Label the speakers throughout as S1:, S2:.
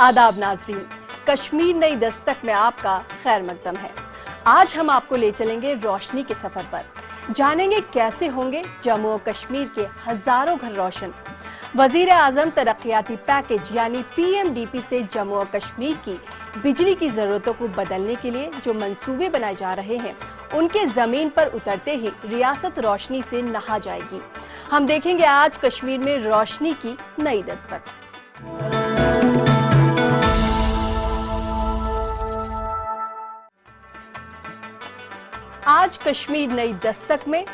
S1: आदाब नाजरीन, कश्मीर नई दस्तक में आपका खैर मकदम है। आज हम आपको ले चलेंगे रोशनी के सफर पर। जानेंगे कैसे होंगे जम्मू और कश्मीर के हजारों घर रोशन। वजीर आजम तरक्याती पैकेज यानी PMDP से जम्मू और कश्मीर की बिजली की जरूरतों को बदलने के लिए जो मंसूबे बनाए जा रहे हैं, उनके जमीन पर उतरते ही रियासत रोशनी से नहा जाएगी। हम देखेंगे आज कश्मीर में रोशनी की नई दस्तक। आज कश्मीर नई दस्तक में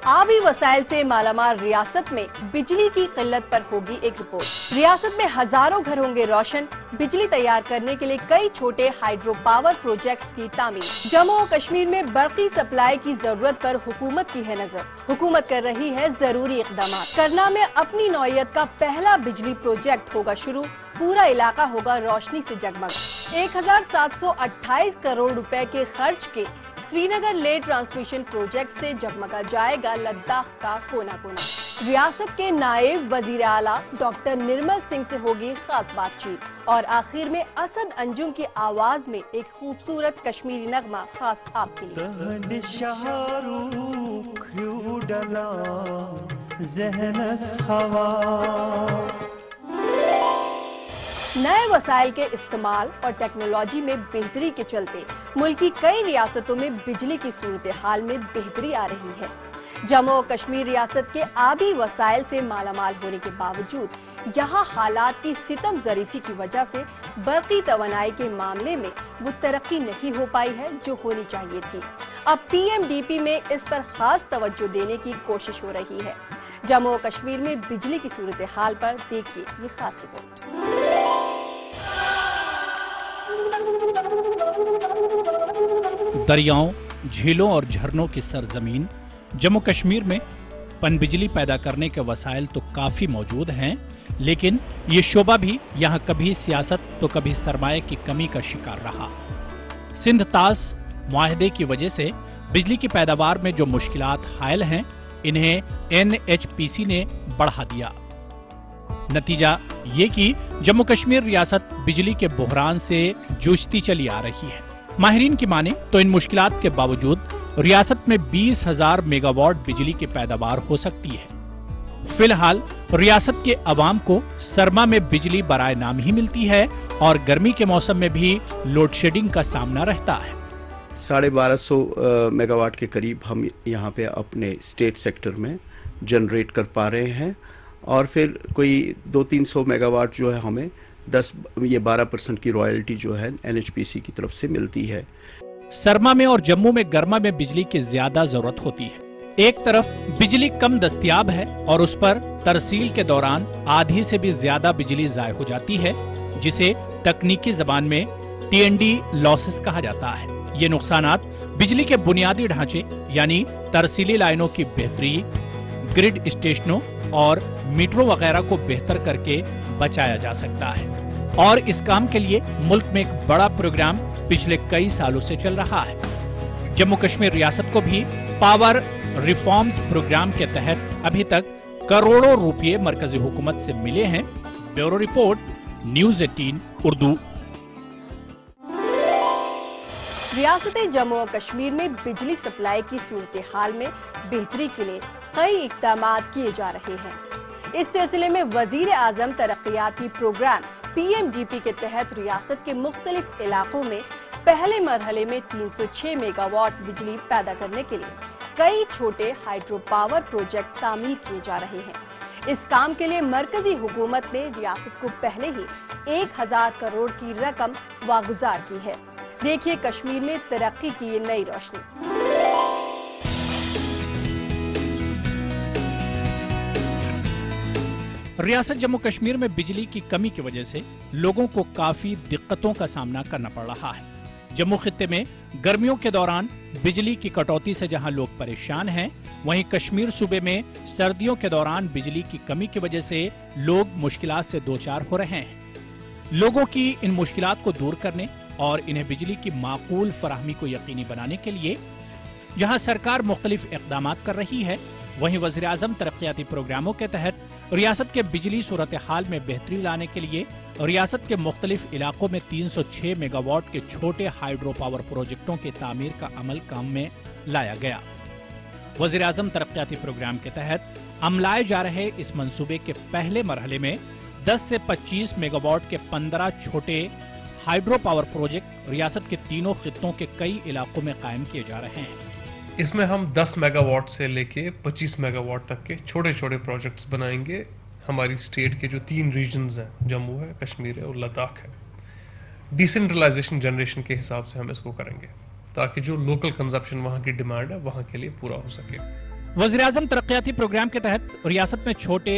S1: आबी वसाइल से मालामाल रियासत में बिजली की किल्लत पर होगी एक रिपोर्ट। रियासत में हजारों घर होंगे रोशन। बिजली तैयार करने के लिए कई छोटे हाइड्रो पावर प्रोजेक्ट्स की तामीर। जम्मू और कश्मीर में बरकी सप्लाई की जरूरत पर हुकूमत की है नजर। हुकूमत कर रही है जरूरी इकदाम। करना में अपनी नौयत का पहला बिजली प्रोजेक्ट होगा शुरू। पूरा इलाका होगा रोशनी से जगमग। 1728 करोड़ रुपए के खर्च के श्रीनगर ले ट्रांसमिशन प्रोजेक्ट से जगमगा जाएगा लद्दाख का कोना कोना। रियासत के नायब वजीर आला डॉक्टर निर्मल सिंह से होगी खास बातचीत। और आखिर में असद अंजुम की आवाज में एक खूबसूरत कश्मीरी नगमा खास आपके लिए। नए वसाइल के इस्तेमाल और टेक्नोलॉजी में बेहतरी के चलते मुल्क की कई रियासतों में बिजली की सूरत हाल में बेहतरी आ रही है। जम्मू और कश्मीर रियासत के आबी वसाइल से मालामाल होने के बावजूद यहाँ हालात की सितम ज़रीफी की वजह से बरकी तवानाई के मामले में वो तरक्की नहीं हो पाई है जो होनी चाहिए थी। अब PMDP में इस पर खास तवज्जो देने की कोशिश हो रही है। जम्मू और कश्मीर में बिजली की सूरत हाल पर देखिए ये खास रिपोर्ट।
S2: दरियाओं, झीलों और झरनों की सरजमीन जम्मू कश्मीर में पनबिजली पैदा करने के वसाइल तो काफी मौजूद हैं, लेकिन ये शोबा भी यहाँ कभी सियासत तो कभी सरमाए की कमी का शिकार रहा। सिंध तास मुआहदे की वजह से बिजली की पैदावार में जो मुश्किलात हायल हैं, इन्हें NHPC ने बढ़ा दिया। नतीजा ये कि जम्मू कश्मीर रियासत बिजली के बुहरान से जूझती चली आ रही है। माहिरीन की माने तो इन मुश्किलात के बावजूद रियासत में 20,000 मेगावाट बिजली की पैदावार हो सकती है। फिलहाल रियासत के अवाम को सरमा में बिजली बराए नाम ही मिलती है और गर्मी के मौसम में भी लोड शेडिंग का सामना रहता है।
S3: 1250 मेगावाट के करीब हम यहाँ पे अपने स्टेट सेक्टर में जनरेट कर पा रहे हैं और फिर कोई 200-300 मेगावाट जो है हमें 12% की रॉयल्टी जो है NHPC की तरफ से मिलती है।
S2: सरमा में और जम्मू में गर्मा में बिजली की ज्यादा जरूरत होती है। एक तरफ बिजली कम दस्तयाब है और उस पर तरसील के दौरान आधी से भी ज्यादा बिजली जाया हो जाती है, जिसे तकनीकी जबान में TND लॉसेस कहा जाता है। ये नुकसानात बिजली के बुनियादी ढांचे यानी तरसीली लाइनों की बेहतरी, ग्रिड स्टेशनों और मीटरों वगैरह को बेहतर करके बचाया जा सकता है। और इस काम के लिए मुल्क में एक बड़ा प्रोग्राम पिछले कई सालों से चल रहा है। जम्मू कश्मीर रियासत को भी पावर रिफॉर्म्स प्रोग्राम के तहत अभी तक करोड़ों रुपए मरकजी हुकूमत से मिले हैं। Bureau report, News 18 Urdu.
S1: रियासत जम्मू और कश्मीर में बिजली सप्लाई की सूरत हाल में बेहतरी के लिए कई इक़दामात किए जा रहे हैं। इस सिलसिले में वजीर आजम तरक्याती प्रोग्राम PMDP के तहत रियासत के मुख्तलिफ इलाकों में पहले मरहले में 306 मेगावाट बिजली पैदा करने के लिए कई छोटे हाइड्रो पावर प्रोजेक्ट तामीर किए जा रहे हैं। इस काम के लिए मरकजी हुकूमत ने रियासत को पहले ही 1000 करोड़ की रकम वागुजार की है। देखिए कश्मीर में तरक्की की ये नई रोशनी।
S2: रियासत जम्मू कश्मीर में बिजली की कमी की वजह से लोगों को काफी दिक्कतों का सामना करना पड़ रहा है। जम्मू खित्ते में गर्मियों के दौरान बिजली की कटौती से जहां लोग परेशान हैं, वहीं कश्मीर सूबे में सर्दियों के दौरान बिजली की कमी की वजह से लोग मुश्किलात से दो चार हो रहे हैं। लोगों की इन मुश्किलात को दूर करने और इन्हें बिजली की माकूल फराहमी को यकीनी बनाने के लिए जहां सरकार मुख्तलिफ इक़दामात कर रही है, वहीं वज़ीर आज़म तरक्याती प्रोग्रामों के तहत रियासत के बिजली सूरत हाल में बेहतरी लाने के लिए रियासत के मुख्तलिफ इलाकों में 306 मेगावाट के छोटे हाइड्रो पावर प्रोजेक्टों की तामीर का अमल काम में लाया गया। वज़ीर-ए-आज़म तरक्याती प्रोग्राम के तहत अमलाए जा रहे इस मंसूबे के पहले मरहले में 10 से 25 मेगावाट के 15 छोटे हाइड्रो पावर प्रोजेक्ट रियासत के तीनों खित्तों के कई इलाकों में कायम किए जा रहे हैं।
S4: इसमें हम 10 मेगावाट से लेके 25 मेगावाट तक के छोटे छोटे प्रोजेक्ट्स बनाएंगे। हमारी स्टेट के जो 3 रीजन्स हैं, जम्मू है, कश्मीर है और लद्दाख है, डिसेंट्रलाइजेशन जनरेशन के हिसाब से हम इसको करेंगे ताकि जो लोकल कंजप्शन वहाँ की डिमांड है वहाँ के लिए पूरा हो सके।
S2: वज़ीर-ए-आज़म तरक्याती प्रोग्राम के तहत रियासत में छोटे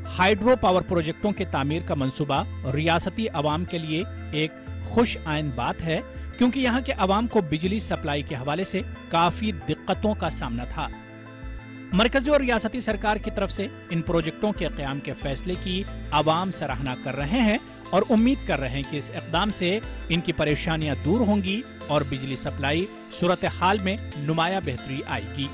S2: हाइड्रो पावर प्रोजेक्टों के तामीर का मंसूबा रियासती अवाम के लिए एक खुश आइन बात है, क्योंकि यहाँ के अवाम को बिजली सप्लाई के हवाले से काफी दिक्कतों का सामना था। मरकजी और रियासती सरकार की तरफ से इन प्रोजेक्टों के क़याम के फैसले की अवाम सराहना कर रहे हैं और उम्मीद कर रहे हैं कि इस इक़दाम से इनकी परेशानियां दूर होंगी और बिजली सप्लाई सूरत हाल में नुमाया बेहतरी आएगी।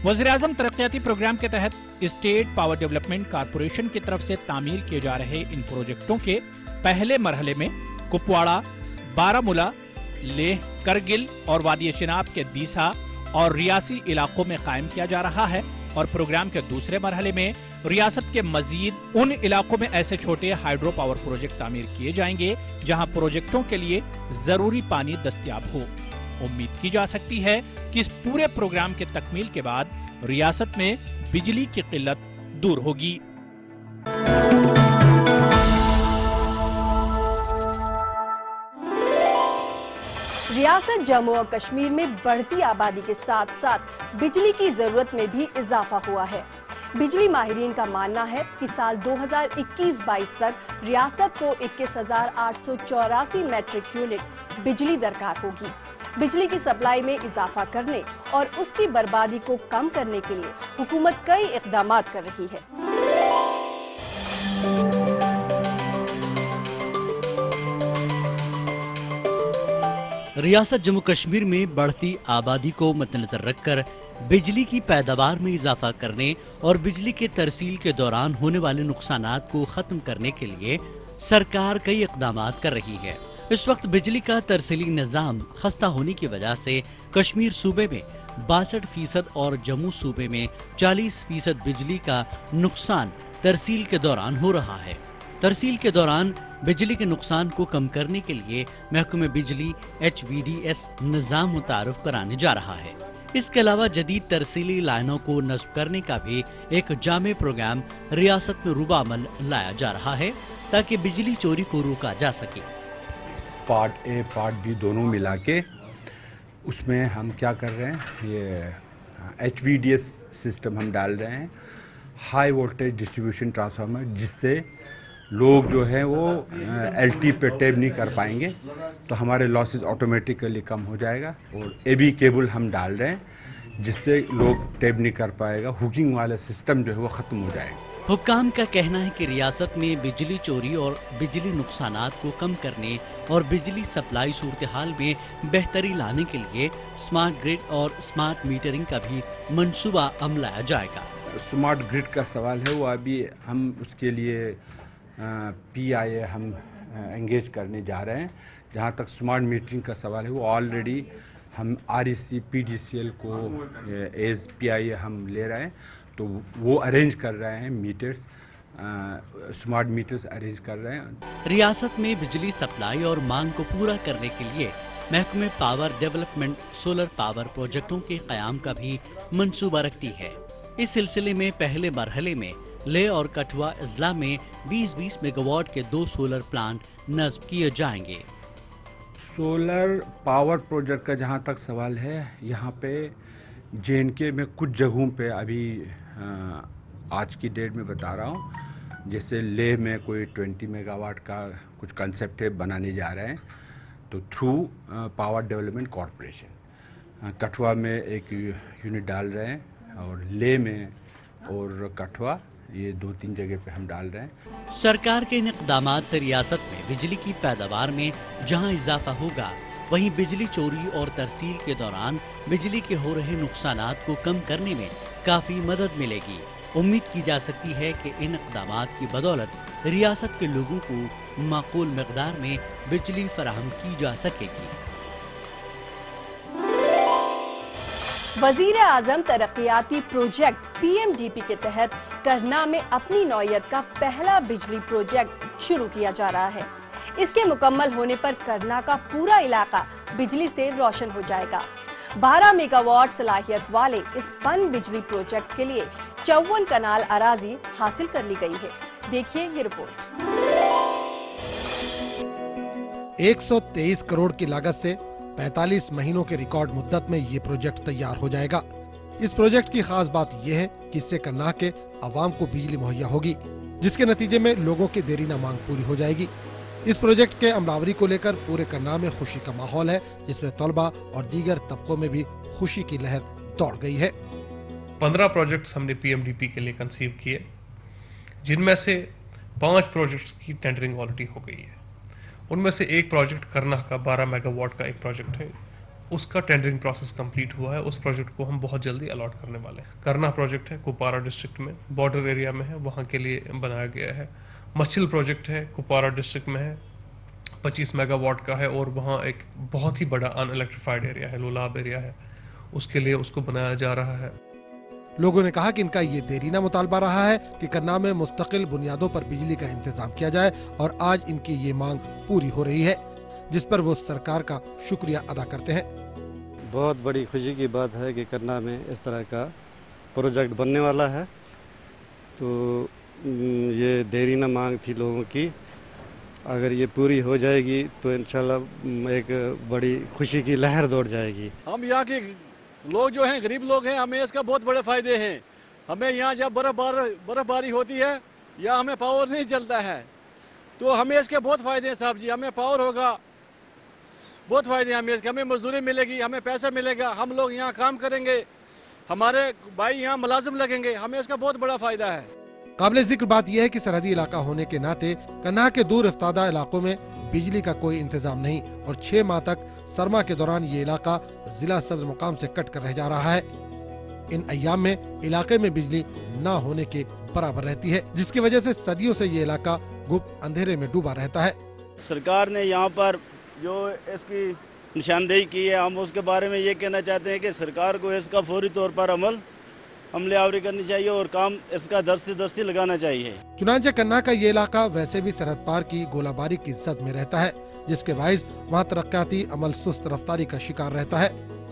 S2: वज़ीर-ए-आज़म तरक्याती प्रोग्राम के तहत स्टेट पावर डेवलपमेंट कॉरपोरेशन की तरफ से तामीर किए जा रहे इन प्रोजेक्टों के पहले मरहले में कुपवाड़ा, बारामूला, लेह, करगिल और वादी चिनाब के दीसा और रियासी इलाकों में कायम किया जा रहा है और प्रोग्राम के दूसरे मरहले में रियासत के मजीद उन इलाकों में ऐसे छोटे हाइड्रो पावर प्रोजेक्ट तामीर किए जाएंगे जहां प्रोजेक्टों के लिए जरूरी पानी दस्तयाब हो। उम्मीद की जा सकती है कि इस पूरे प्रोग्राम के तकमील के बाद रियासत में बिजली की किल्लत दूर होगी।
S1: रियासत जम्मू और कश्मीर में बढ़ती आबादी के साथ साथ बिजली की जरूरत में भी इजाफा हुआ है। बिजली माहिरीन का मानना है कि साल 2021-22 तक रियासत को 21,884 मैट्रिक यूनिट बिजली दरकार होगी। बिजली की सप्लाई में इजाफा करने और उसकी बर्बादी को कम करने के लिए हुकूमत कई इक़दामात कर रही है।
S5: रियासत जम्मू कश्मीर में बढ़ती आबादी को मद्देनजर रखकर बिजली की पैदावार में इजाफा करने और बिजली के तरसील के दौरान होने वाले नुकसानात को खत्म करने के लिए सरकार कई इक़दामात कर रही है। इस वक्त बिजली का तरसीली निज़ाम खस्ता होने की वजह से कश्मीर सूबे में 62% और जम्मू सूबे में 40% बिजली का नुकसान तरसील के दौरान हो रहा है। तरसील के दौरान बिजली के नुकसान को कम करने के लिए महकमे बिजली HVDS निज़ाम मुतारफ कराने जा रहा है। इसके अलावा जदीद तरसीली लाइनों को नस्ब करने का भी एक जामे प्रोग्राम रियासत में रुबा अमल लाया जा रहा है ताकि बिजली चोरी को रोका जा सके।
S6: पार्ट ए पार्ट बी दोनों मिला के उसमें हम क्या कर रहे हैं, ये HVDS सिस्टम हम डाल रहे हैं, हाई वोल्टेज डिस्ट्रीब्यूशन ट्रांसफार्मर, जिससे लोग जो है वो LT पे टैप नहीं कर पाएंगे, तो हमारे लॉसेस ऑटोमेटिकली कम हो जाएगा। और AB केबल हम डाल रहे हैं जिससे लोग टैप नहीं कर पाएगा, हुकिंग वाला सिस्टम जो है वो ख़त्म हो जाएगा।
S5: हुक्काम का कहना है कि रियासत में बिजली चोरी और बिजली नुकसानात को कम करने और बिजली सप्लाई सूरत हाल में बेहतरी लाने के लिए स्मार्ट ग्रिड और स्मार्ट मीटरिंग का भी मंसूबा अमलाया जाएगा।
S6: स्मार्ट ग्रिड का सवाल है वो अभी हम उसके लिए PIA हम एंगेज करने जा रहे हैं। जहाँ तक स्मार्ट मीटरिंग का सवाल है वो ऑलरेडी हम REC PDCL को एज PIA हम ले रहे हैं, तो वो अरेंज कर रहे हैं मीटर्स, स्मार्ट मीटर्स अरेंज कर रहे हैं।
S5: रियासत में बिजली सप्लाई और मांग को पूरा करने के लिए महकमे पावर डेवलपमेंट सोलर पावर प्रोजेक्टों के क़याम का भी मंसूबा रखती है। इस सिलसिले में पहले मरहले में लेह और कठुआ अजला में 20-20 मेगावाट के 2 सोलर प्लांट नस्ब किए जाएंगे।
S6: सोलर पावर प्रोजेक्ट का जहाँ तक सवाल है, यहाँ पे JNK में कुछ जगहों पे अभी आज की डेट में बता रहा हूँ, जैसे लेह में कोई 20 मेगावाट का कुछ कंसेप्ट है बनाने जा रहे हैं, तो through power development corporation. Kathua में एक यूनिट डाल रहे हैं और लेह में और कठुआ, ये 2-3 जगह पे हम डाल रहे हैं।
S5: सरकार के इन इक़दामात से रियासत में बिजली की पैदावार में जहां इजाफा होगा, वहीं बिजली चोरी और तरसील के दौरान बिजली के हो रहे नुकसानात को कम करने में काफी मदद मिलेगी। उम्मीद की जा सकती है कि इन इक़दामात की बदौलत रियासत के लोगों को माकूल मिक़दार में बिजली फराहम की जा सकेगी।
S1: वज़ीर आज़म तरक्याती प्रोजेक्ट PMDP के तहत करना में अपनी नौयत का पहला बिजली प्रोजेक्ट शुरू किया जा रहा है। इसके मुकम्मल होने पर करना का पूरा इलाका बिजली से रोशन हो जाएगा। 12 मेगावाट सलाहियत वाले इस पन बिजली प्रोजेक्ट के लिए 54 कनाल अराजी हासिल कर ली गई है। देखिए ये रिपोर्ट।
S7: 123 करोड़ की लागत से 45 महीनों के रिकॉर्ड मुद्दत में ये प्रोजेक्ट तैयार हो जाएगा। इस प्रोजेक्ट की खास बात यह है कि इससे करनाह के अवाम को बिजली मुहैया होगी, जिसके नतीजे में लोगों की देरीना मांग पूरी हो जाएगी। इस प्रोजेक्ट के अमलावरी को लेकर पूरे करनाह में खुशी का माहौल है, जिसमें तलबा और दीगर तबकों में भी खुशी की लहर दौड़ गई है।
S4: 15 प्रोजेक्ट्स हमने PMDP के लिए कंसीव किए, जिनमें से 5 प्रोजेक्ट्स की टेंडरिंग ऑलरेडी हो गई है। उनमें से एक प्रोजेक्ट करनाह का 12 मेगावाट का एक प्रोजेक्ट है, उसका टेंडरिंग प्रोसेस कंप्लीट हुआ है। उस प्रोजेक्ट को हम बहुत जल्दी अलॉट करने वाले हैं। करनाह प्रोजेक्ट है कुपवारा डिस्ट्रिक्ट में, बॉर्डर एरिया में है, वहाँ के लिए बनाया गया है। मछिल प्रोजेक्ट है कुपवारा डिस्ट्रिक्ट में है, 25 मेगावाट का है और वहाँ एक बहुत ही बड़ा अनइलेक्ट्रिफाइड एरिया है, लोलाब एरिया है, उसके लिए उसको बनाया जा रहा है।
S7: लोगों ने कहा कि इनका ये देरीना मुतालबा रहा है कि करनाह में मुस्तकिल बुनियादों पर बिजली का इंतजाम किया जाए और आज इनकी ये मांग पूरी हो रही है, जिस पर वो सरकार का शुक्रिया अदा करते हैं।
S8: बहुत बड़ी खुशी की बात है कि करनाह में इस तरह का प्रोजेक्ट बनने वाला है। तो ये देरीना मांग थी लोगों की, अगर ये पूरी हो जाएगी तो इंशाल्लाह एक बड़ी खुशी की लहर दौड़ जाएगी।
S9: हम यहाँ के लोग जो हैं, गरीब लोग हैं, हमें इसका बहुत बड़े फ़ायदे हैं। हमें यहाँ जब बर्फ़बारी होती है या हमें पावर नहीं चलता है तो हमें इसके बहुत फ़ायदे हैं साहब जी। हमें पावर होगा, बहुत फ़ायदे हैं हमें इसके, हमें मजदूरी मिलेगी, हमें पैसा मिलेगा, हम लोग यहाँ काम करेंगे, हमारे भाई यहाँ मुलाजिम लगेंगे, हमें इसका बहुत बड़ा फ़ायदा है।
S7: काबिल जिक्र बात यह है कि सरहदी इलाका होने के नाते करनाह के दूर इफ्तादा इलाकों में बिजली का कोई इंतजाम नहीं और 6 माह तक सरमा के दौरान ये इलाका जिला सदर मुकाम से कट कर रह जा रहा है। इन अय्याम में इलाके में बिजली न होने के बराबर रहती है, जिसकी वजह से सदियों से ये इलाका गुप्त अंधेरे में डूबा रहता है।
S10: सरकार ने यहाँ पर जो इसकी निशानदेही की है, हम उसके बारे में ये कहना चाहते हैं कि सरकार को इसका फौरी तौर पर अमल आवरी करनी चाहिए और काम इसका दस्ती लगाना चाहिए।
S7: चुनांचे करनाह का ये इलाका वैसे भी सरहद पार की गोलाबारी की जद में रहता है, जिसके बाइस वहाँ तरक्याती अमल सुस्त रफ्तारी का शिकार रहता है।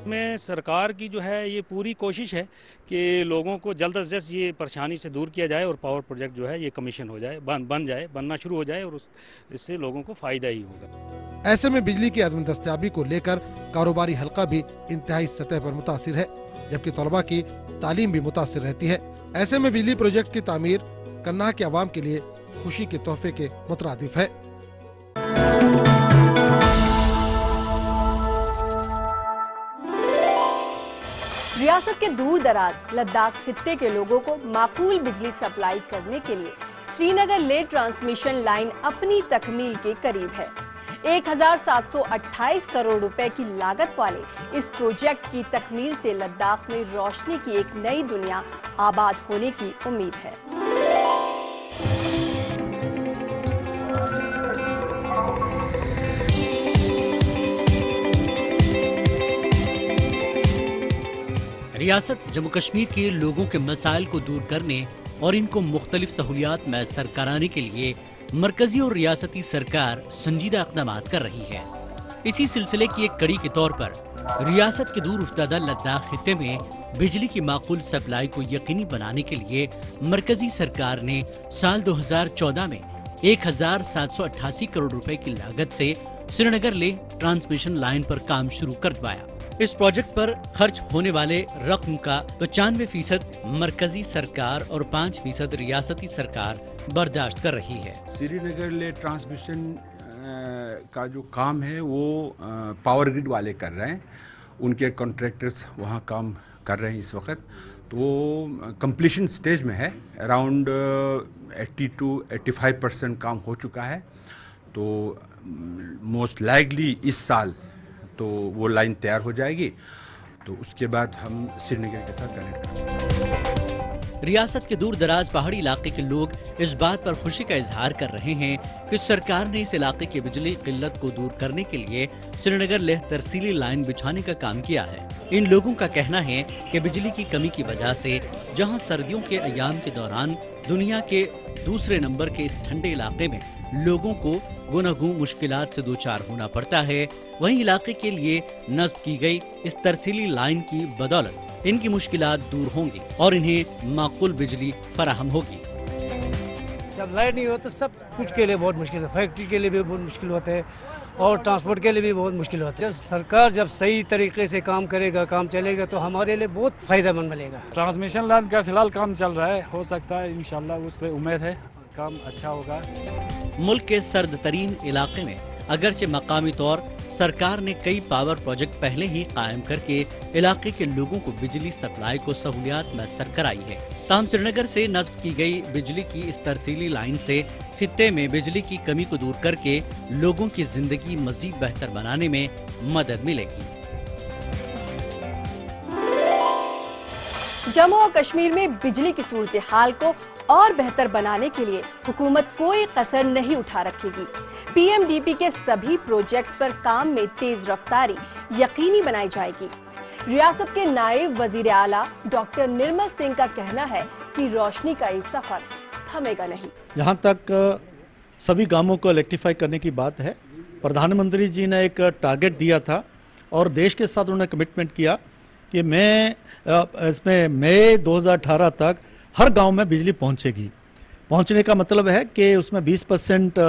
S11: में सरकार की जो है ये पूरी कोशिश है कि लोगों को जल्द से जल्द ये परेशानी से दूर किया जाए और पावर प्रोजेक्ट जो है ये कमीशन हो जाए, बनना शुरू हो जाए और इससे लोगों को फायदा ही होगा।
S7: ऐसे में बिजली की अदम दस्तयाबी को लेकर कारोबारी हल्का भी इंतहाई सतह पर मुतासिर है, जबकि तलबा की तालीम भी मुतासिर रहती है। ऐसे में बिजली प्रोजेक्ट की तामीर करनाह के अवाम के लिए खुशी के तोहफे के मुतरादिफ है।
S1: रियासत के दूर दराज लद्दाख खित्ते के लोगों को माकूल बिजली सप्लाई करने के लिए श्रीनगर लेह ट्रांसमिशन लाइन अपनी तकमील के करीब है। 1728 करोड़ रुपए की लागत वाले इस प्रोजेक्ट की तकमील से लद्दाख में रोशनी की एक नई दुनिया आबाद होने की उम्मीद है।
S5: रियासत जम्मू कश्मीर के लोगों के मसाइल को दूर करने और इनको मुख्तलिफ सहूलियात मैसर कराने के लिए मरकजी और रियासती सरकार संजीदा इक़दाम कर रही है। इसी सिलसिले की एक कड़ी के तौर पर रियासत के दूर उफ्तादा लद्दाख खित्ते में बिजली की माकूल सप्लाई को यकीनी बनाने के लिए मरकजी सरकार ने साल 2014 में 1788 करोड़ रुपए की लागत से श्रीनगर लेह ट्रांसमिशन लाइन पर काम शुरू करवाया। इस प्रोजेक्ट पर खर्च होने वाले रकम का 95% मरकजी सरकार और 5% रियासती सरकार बर्दाश्त कर रही है।
S6: श्रीनगर ले ट्रांसमिशन का जो काम है वो पावर ग्रिड वाले कर रहे हैं, उनके कॉन्ट्रैक्टर्स वहाँ काम कर रहे हैं इस वक्त, तो वो कंप्लीशन स्टेज में है। अराउंड 80 to 85% काम हो चुका है, तो मोस्ट लाइकली इस साल तो वो लाइन तैयार हो जाएगी, तो उसके बाद हम श्रीनगर के साथ कनेक्ट करेंगे।
S5: रियासत के दूर दराज पहाड़ी इलाके के लोग इस बात पर खुशी का इजहार कर रहे हैं कि सरकार ने इस इलाके की बिजली किल्लत को दूर करने के लिए श्रीनगर लेह तरसीली लाइन बिछाने का काम किया है। इन लोगों का कहना है कि बिजली की कमी की वजह से जहां सर्दियों के अयाम के दौरान दुनिया के दूसरे नंबर के इस ठंडे इलाके में लोगों को गुनागू मुश्किलात से दो चार होना पड़ता है, वहीं इलाके के लिए नस्ब की गई इस तरसीली लाइन की बदौलत इनकी मुश्किलात दूर होंगी और इन्हें माकूल बिजली फराहम होगी।
S12: जब लाइट नहीं हो तो सब कुछ के लिए बहुत मुश्किल है, फैक्ट्री के लिए भी बहुत मुश्किल होता है और ट्रांसपोर्ट के लिए भी बहुत मुश्किल होता है। जब सरकार जब सही तरीके से काम करेगा, काम चलेगा तो हमारे लिए बहुत फायदेमंद मिलेगा।
S9: ट्रांसमिशन लाइन का फिलहाल काम चल रहा है, हो सकता है इंशाल्लाह उस पर उम्मीद है काम अच्छा होगा।
S5: मुल्क के सर्द तरीन इलाके में अगरचे मकामी तौर सरकार ने कई पावर प्रोजेक्ट पहले ही कायम करके इलाके के लोगों को बिजली सप्लाई को सहूलियात मैसर कराई है। ताहम श्रीनगर से नस्ब की गई बिजली की इस तरसीली लाइन से खित्ते में बिजली की कमी को दूर करके लोगों की जिंदगी मजीद बेहतर बनाने में मदद मिलेगी।
S1: जम्मू और कश्मीर में बिजली की सूरत हाल को और बेहतर बनाने के लिए हुकूमत कोई कसर नहीं उठा रखेगी। पीएमडीपी के सभी प्रोजेक्ट्स पर काम में तेज रफ्तारी यकीनी बनाई जाएगी। रियासत के नायब वजीर आला डॉक्टर निर्मल सिंह का कहना है कि रोशनी का ये सफर थमेगा नहीं।
S13: यहाँ तक सभी गांवों को इलेक्ट्रीफाई करने की बात है। प्रधानमंत्री जी ने एक टारगेट दिया था और देश के साथ उन्होंने कमिटमेंट किया कि इसमें मई 2018 तक हर गांव में बिजली पहुंचेगी। पहुंचने का मतलब है कि उसमें 20%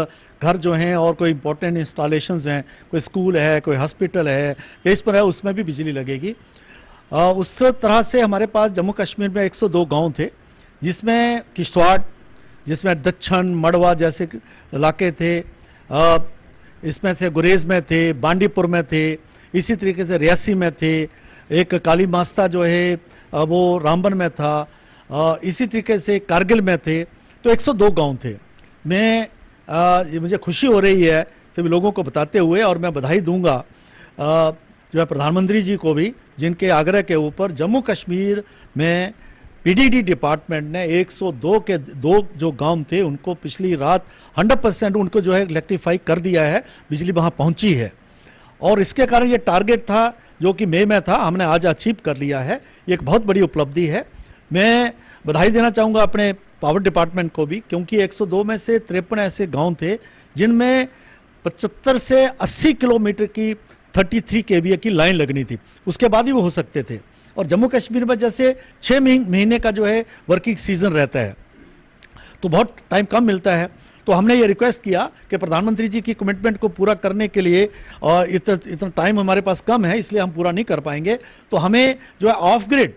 S13: घर जो हैं और कोई इंपॉर्टेंट इंस्टॉलेशंस हैं, कोई स्कूल है, कोई हॉस्पिटल है, इस पर है, उसमें भी बिजली लगेगी। उस तरह से हमारे पास जम्मू कश्मीर में 102 गांव थे, जिसमें किश्तवाड़, जिसमें दक्षिण मड़वा जैसे इलाके थे, इसमें थे गुरेज में थे, बांडीपुर में थे, इसी तरीके से रियासी में थे, एक काली मास्ता जो है वो रामबन में था, इसी तरीके से कारगिल में थे। तो 102 गांव थे। मुझे खुशी हो रही है सभी लोगों को बताते हुए, और मैं बधाई दूंगा जो है प्रधानमंत्री जी को भी, जिनके आग्रह के ऊपर जम्मू कश्मीर में पीडीडी डिपार्टमेंट ने 102 के 2 जो गांव थे उनको पिछली रात 100% उनको जो है इलेक्ट्रीफाई कर दिया है, बिजली वहां पहुंची है। और इसके कारण ये टारगेट था जो कि मई में था, हमने आज अचीव कर लिया है। ये एक बहुत बड़ी उपलब्धि है। मैं बधाई देना चाहूँगा अपने पावर डिपार्टमेंट को भी, क्योंकि 102 में से 53 ऐसे गांव थे जिनमें 75 से 80 किलोमीटर की 33 kVA की लाइन लगनी थी, उसके बाद ही वो हो सकते थे। और जम्मू कश्मीर में जैसे 6 महीने का जो है वर्किंग सीजन रहता है, तो बहुत टाइम कम मिलता है। तो हमने ये रिक्वेस्ट किया कि प्रधानमंत्री जी की कमिटमेंट को पूरा करने के लिए, और इतना टाइम हमारे पास कम है इसलिए हम पूरा नहीं कर पाएंगे, तो हमें जो है ऑफ ग्रिड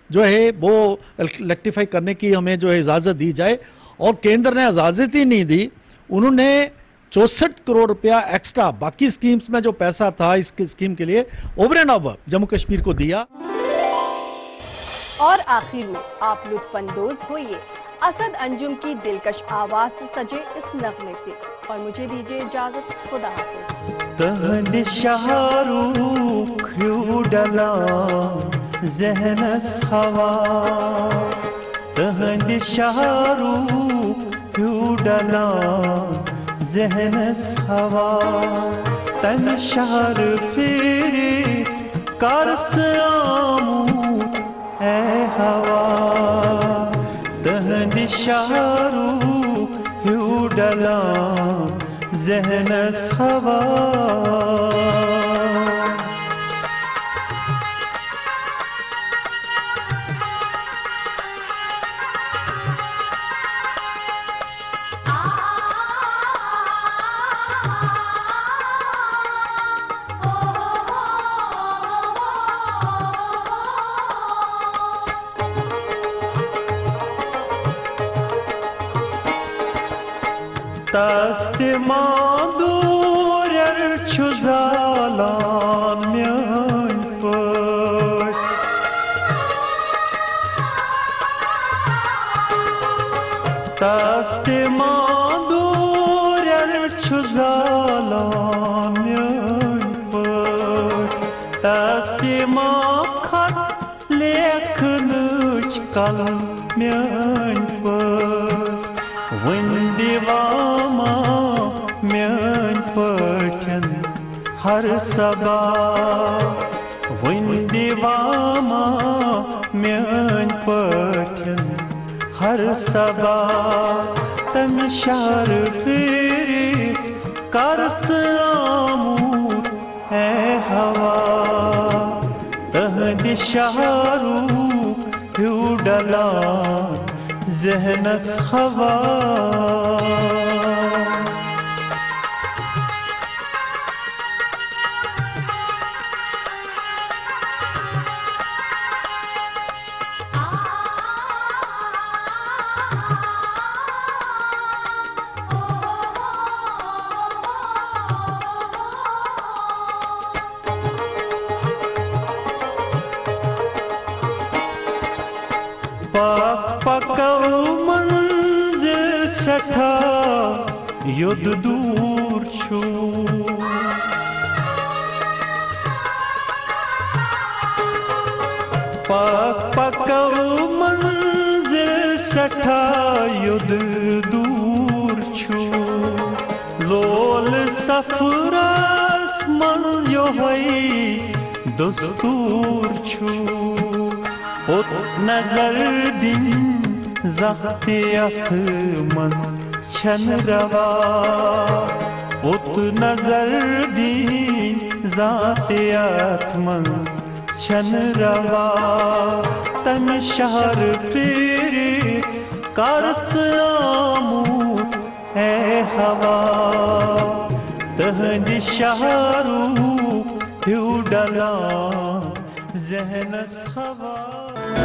S13: जो है वो इलेक्ट्रीफाई करने की हमें जो है इजाज़त दी जाए। और केंद्र ने इजाज़त ही नहीं दी, उन्होंने 64 करोड़ रुपया एक्स्ट्रा बाकी स्कीम्स में जो पैसा था इस स्कीम के लिए over and above Jammu Kashmir को दिया।
S1: और आखिर में आप लुत्फानंदोज होइए असद अंजुम की दिलकश आवाज से सजे इस नगमे से, और मुझे दीजिए इजाजत। खुदा हाफिज।
S14: ज़हनस हवा तहंद शाहरुख डला ज़हनस हवा तन शहर फिर करच आमूद ए हवा तहंद शाहरुख डला ज़हनस हवा। Taste madur çuzalan myan pış Taste madur çuzalan myan pış Taste makhat lekhnıç kalın میان پٲٹھۍ وۄنۍ دِوامہ میان پٲٹھۍ ہر صبا وۄنۍ دِوامہ میان پٲٹھۍ ہر صبا تمہِ شہرٕ پھیٖرِتھ کر ژٕ آمُت اے ہوا تہنٛدِ شہرُک ہیوٗ ڈلان ذہنس ہوا پکو منزل سٹھا یود دور چھو پکو منزل سٹھا یود دور چھو لول سفرس منز یوہے دستور چھو پوٚت نظر دِنۍ زانٛہہ تہِ یتھ منٛز چھنہٕ روا پوٚت نظر دِنۍ زانٛہہ تہِ یتھ منٛز چھنہٕ روا تمہِ شہرٕ پھیٖرِتھ کر ژٕ آمُت اے ہوا تہنٛدِ شہرُک ہیوٗ ڈلان ذہنس ہوا